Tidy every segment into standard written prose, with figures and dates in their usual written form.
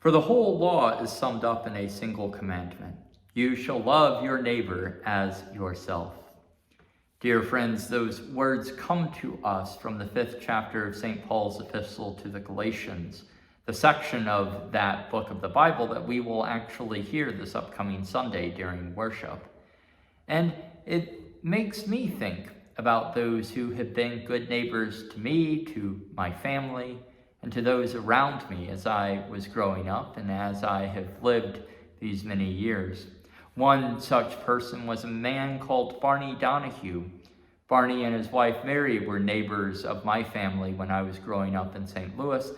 For the whole law is summed up in a single commandment: you shall love your neighbor as yourself. Dear friends, those words come to us from the 5th chapter of St. Paul's epistle to the Galatians, the section of that book of the Bible that we will actually hear this upcoming Sunday during worship. And it makes me think about those who have been good neighbors to me, to my family, and to those around me as I was growing up and as I have lived these many years. One such person was a man called Barney Donahue. Barney and his wife Mary were neighbors of my family when I was growing up in St. Louis,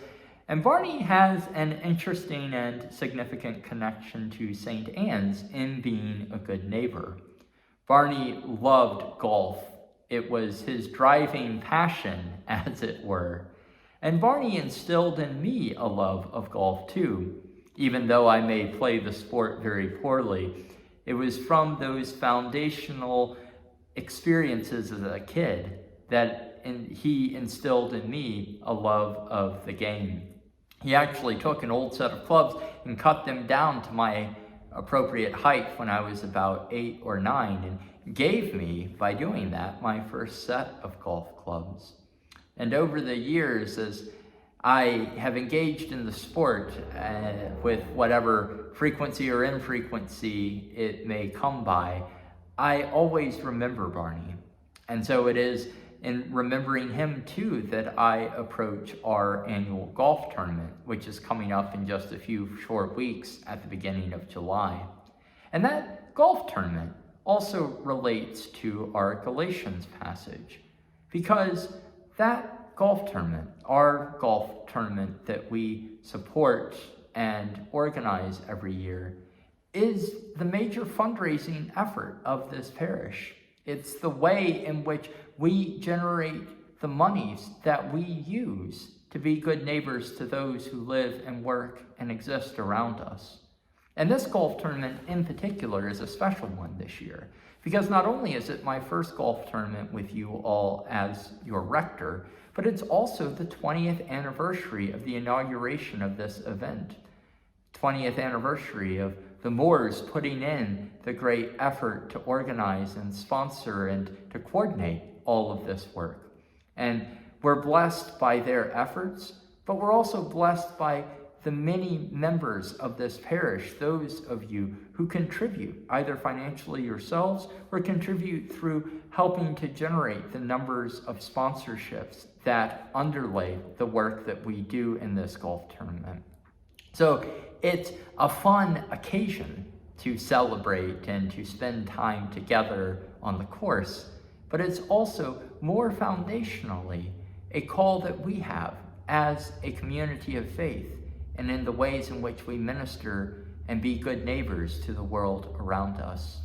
and Barney has an interesting and significant connection to St. Anne's in being a good neighbor. Barney loved golf. It was his driving passion, as it were. And Barney instilled in me a love of golf too. Even though I may play the sport very poorly, it was from those foundational experiences as a kid that he instilled in me a love of the game. He actually took an old set of clubs and cut them down to my appropriate height when I was about 8 or 9 and gave me, by doing that, my first set of golf clubs. And over the years, as I have engaged in the sport with whatever frequency or infrequency it may come by, I always remember Barney. And so it is in remembering him too that I approach our annual golf tournament, which is coming up in just a few short weeks at the beginning of July. And that golf tournament also relates to our Galatians passage, because that golf tournament, our golf tournament that we support and organize every year, is the major fundraising effort of this parish. It's the way in which we generate the monies that we use to be good neighbors to those who live and work and exist around us. And this golf tournament in particular is a special one this year, because not only is it my first golf tournament with you all as your rector, but it's also the 20th anniversary of the inauguration of this event. 20th anniversary of the Moors putting in the great effort to organize and sponsor and to coordinate all of this work. And we're blessed by their efforts, but we're also blessed by the many members of this parish, those of you who contribute either financially yourselves or contribute through helping to generate the numbers of sponsorships that underlay the work that we do in this golf tournament. So it's a fun occasion to celebrate and to spend time together on the course, but it's also more foundationally a call that we have as a community of faith and in the ways in which we minister and be good neighbors to the world around us.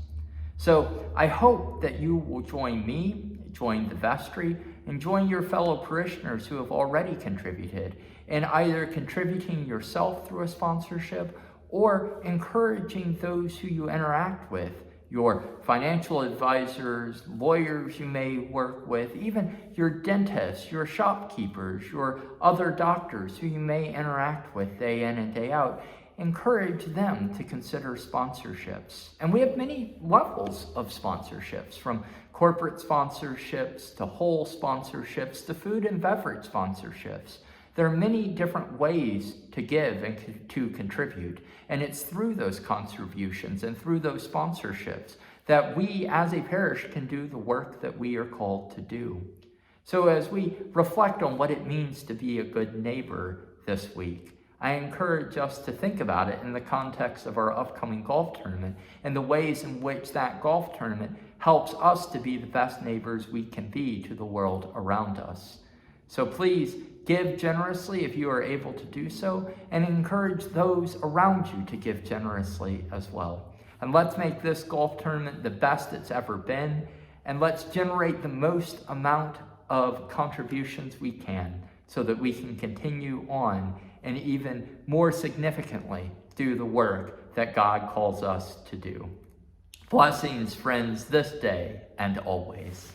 So I hope that you will join me, join the vestry, and join your fellow parishioners who have already contributed in either contributing yourself through a sponsorship or encouraging those who you interact with, your financial advisors, lawyers you may work with, even your dentists, your shopkeepers, your other doctors who you may interact with day in and day out. Encourage them to consider sponsorships. And we have many levels of sponsorships, from corporate sponsorships to whole sponsorships to food and beverage sponsorships. There are many different ways to give and to contribute, and it's through those contributions and through those sponsorships that we as a parish can do the work that we are called to do. So as we reflect on what it means to be a good neighbor this week, I encourage us to think about it in the context of our upcoming golf tournament and the ways in which that golf tournament helps us to be the best neighbors we can be to the world around us. So please give generously if you are able to do so, and encourage those around you to give generously as well. And let's make this golf tournament the best it's ever been, and let's generate the most amount of contributions we can so that we can continue on and even more significantly do the work that God calls us to do. Blessings, friends, this day and always.